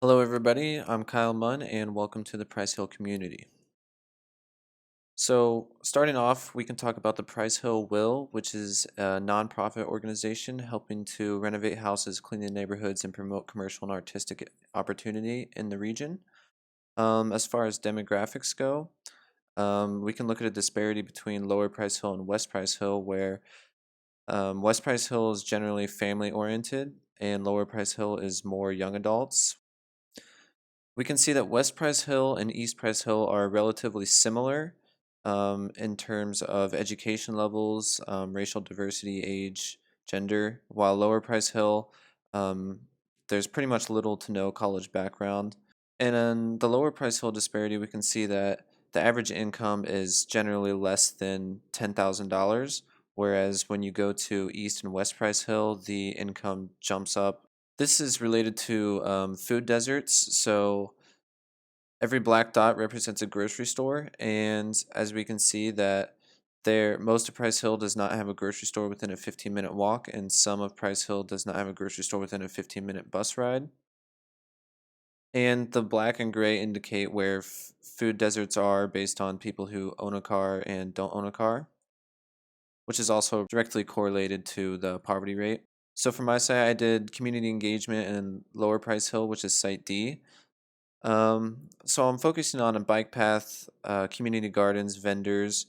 Hello, everybody. I'm Kyle Munn, and welcome to the Price Hill community. So, starting off, we can talk about the Price Hill Will, which is a nonprofit organization helping to renovate houses, clean the neighborhoods, and promote commercial and artistic opportunity in the region. As far as demographics go, we can look at a disparity between Lower Price Hill and West Price Hill, where West Price Hill is generally family oriented, and Lower Price Hill is more young adults. We can see that West Price Hill and East Price Hill are relatively similar in terms of education levels, racial diversity, age, gender, while Lower Price Hill, um, there's pretty much little to no college background. And in the Lower Price Hill disparity, we can see that the average income is generally less than $10,000, whereas when you go to East and West Price Hill, the income jumps up. This is related to food deserts. So every black dot represents a grocery store, and as we can see that most of Price Hill does not have a grocery store within a 15-minute walk, and some of Price Hill does not have a grocery store within a 15-minute bus ride. And the black and gray indicate where food deserts are based on people who own a car and don't own a car, which is also directly correlated to the poverty rate. So for my side, I did community engagement in Lower Price Hill, which is Site D. So I'm focusing on a bike path, community gardens, vendors,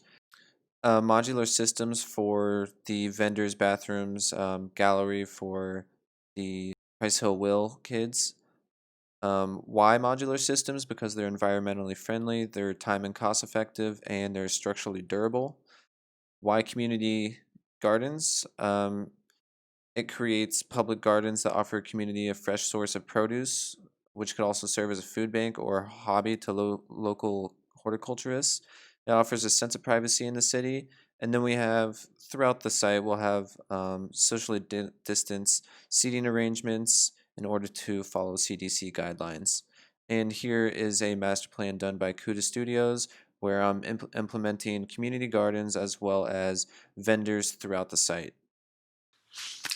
modular systems for the vendors' bathrooms, gallery for the Price Hill Will kids. Why modular systems? Because they're environmentally friendly, they're time and cost effective, and they're structurally durable. Why community gardens? It creates public gardens that offer a community a fresh source of produce, which could also serve as a food bank or a hobby to local horticulturists. It offers a sense of privacy in the city. And then we have, throughout the site, we'll have socially distanced seating arrangements in order to follow CDC guidelines. And here is a master plan done by Kuda Studios, where I'm implementing community gardens as well as vendors throughout the site.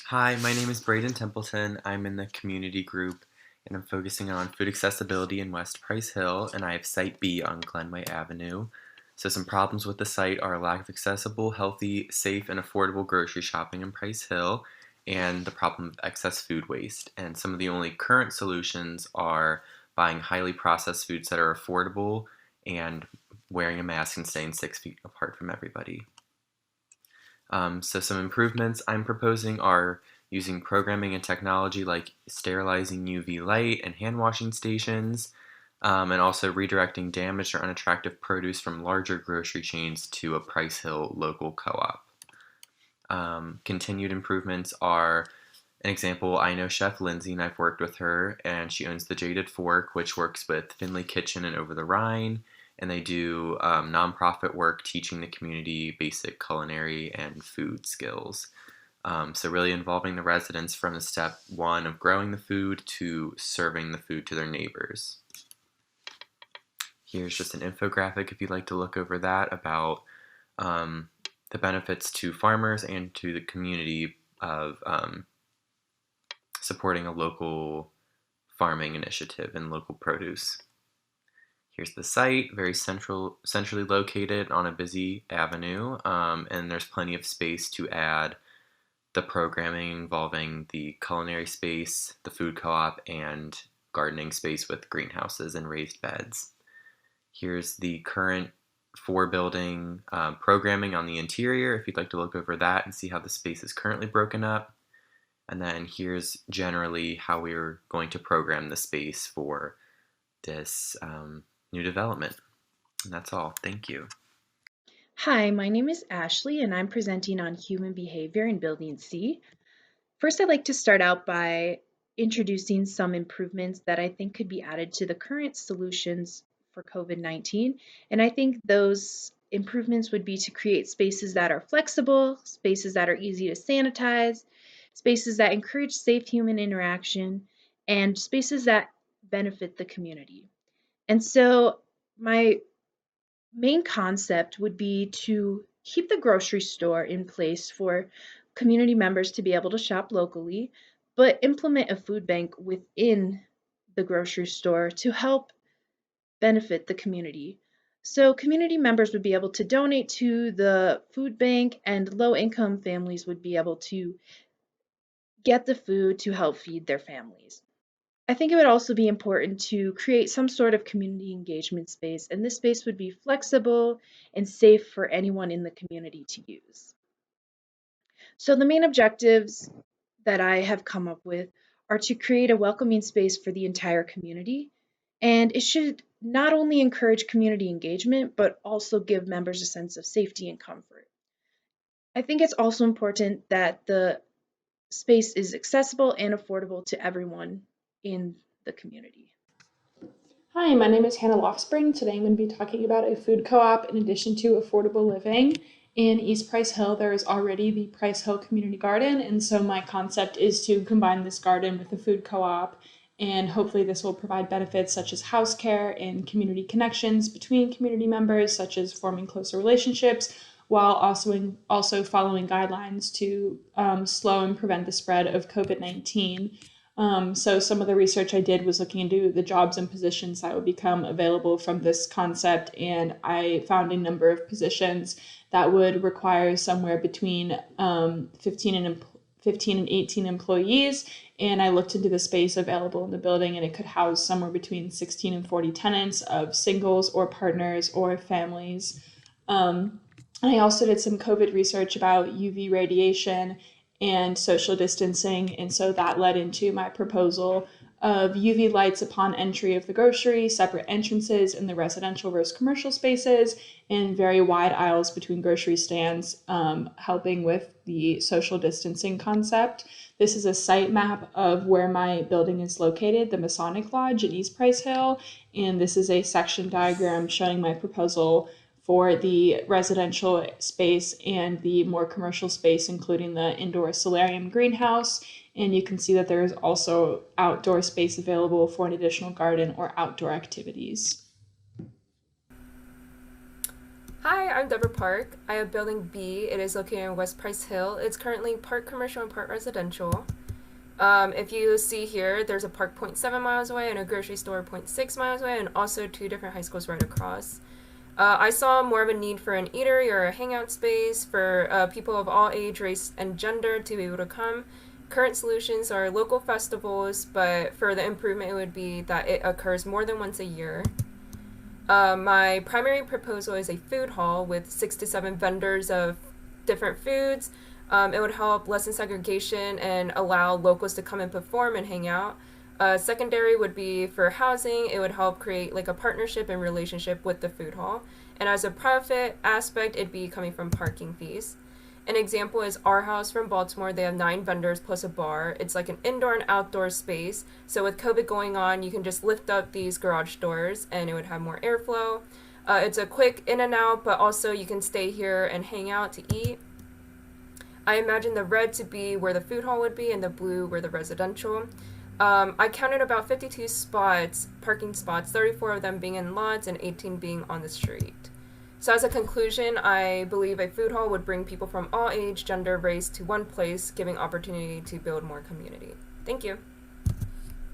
Hi, my name is Braden Templeton. I'm in the community group and I'm focusing on food accessibility in West Price Hill, and I have Site B on Glenway Avenue. So, some problems with the site are a lack of accessible, healthy, safe, and affordable grocery shopping in Price Hill, and the problem of excess food waste. And some of the only current solutions are buying highly processed foods that are affordable and wearing a mask and staying 6 feet apart from everybody. So some improvements I'm proposing are using programming and technology like sterilizing UV light and hand washing stations, and also redirecting damaged or unattractive produce from larger grocery chains to a Price Hill local co-op. Continued improvements are an example. I know Chef Lindsay, and I've worked with her, and she owns the Jaded Fork, which works with Finley Kitchen and Over the Rhine, and they do nonprofit work teaching the community basic culinary and food skills. So really involving the residents from the step one of growing the food to serving the food to their neighbors. Here's just an infographic if you'd like to look over that about the benefits to farmers and to the community of supporting a local farming initiative and local produce. Here's the site, very centrally located on a busy avenue, and there's plenty of space to add the programming involving the culinary space, the food co-op, and gardening space with greenhouses and raised beds. Here's the current four-building programming on the interior, if you'd like to look over that and see how the space is currently broken up. And then here's generally how we're going to program the space for this new development. And that's all. Thank you. Hi, my name is Ashley, and I'm presenting on human behavior in Building C. First, I'd like to start out by introducing some improvements that I think could be added to the current solutions for COVID-19. And I think those improvements would be to create spaces that are flexible, spaces that are easy to sanitize, spaces that encourage safe human interaction, and spaces that benefit the community. And so my main concept would be to keep the grocery store in place for community members to be able to shop locally, but implement a food bank within the grocery store to help benefit the community. So, community members would be able to donate to the food bank, and low income families would be able to get the food to help feed their families. I think it would also be important to create some sort of community engagement space, and this space would be flexible and safe for anyone in the community to use. So, the main objectives that I have come up with are to create a welcoming space for the entire community, and it should not only encourage community engagement, but also give members a sense of safety and comfort. I think it's also important that the space is accessible and affordable to everyone in the community. Hi, my name is Hannah Loftspring. Today I'm going to be talking about a food co-op in addition to affordable living. In East Price Hill, there is already the Price Hill Community Garden, and so my concept is to combine this garden with the food co-op, and hopefully this will provide benefits such as house care and community connections between community members, such as forming closer relationships, while also following guidelines to slow and prevent the spread of COVID-19. So some of the research I did was looking into the jobs and positions that would become available from this concept, and I found a number of positions that would require somewhere between 15 and 18 employees. And I looked into the space available in the building, and it could house somewhere between 16 and 40 tenants of singles or partners or families. And I also did some COVID research about UV radiation and social distancing, and so that led into my proposal of UV lights upon entry of the grocery, separate entrances in the residential versus commercial spaces, and very wide aisles between grocery stands, helping with the social distancing concept. This is a site map of where my building is located, the Masonic Lodge in East Price Hill, and this is a section diagram showing my proposal for the residential space and the more commercial space, including the indoor solarium greenhouse. And you can see that there is also outdoor space available for an additional garden or outdoor activities. Hi, I'm Deborah Park. I have Building B. It is located in West Price Hill. It's currently part commercial and part residential. If you see here, there's a park 0.7 miles away and a grocery store 0.6 miles away, and also 2 different high schools right across. I saw more of a need for an eatery or a hangout space for people of all age, race, and gender to be able to come. Current solutions are local festivals, but for the improvement, it would be that it occurs more than once a year. My primary proposal is a food hall with 6 to 7 vendors of different foods. It would help lessen segregation and allow locals to come and perform and hang out. Secondary would be for housing. It would help create like a partnership and relationship with the food hall. And as a profit aspect, it'd be coming from parking fees. An example is Our House from Baltimore. They have 9 vendors plus a bar. It's like an indoor and outdoor space. So with COVID going on, you can just lift up these garage doors and it would have more airflow. It's a quick in and out, but also you can stay here and hang out to eat. I imagine the red to be where the food hall would be and the blue where the residential. I counted about 52 spots, parking spots, 34 of them being in lots and 18 being on the street. So as a conclusion, I believe a food hall would bring people from all age, gender, race to one place, giving opportunity to build more community. Thank you.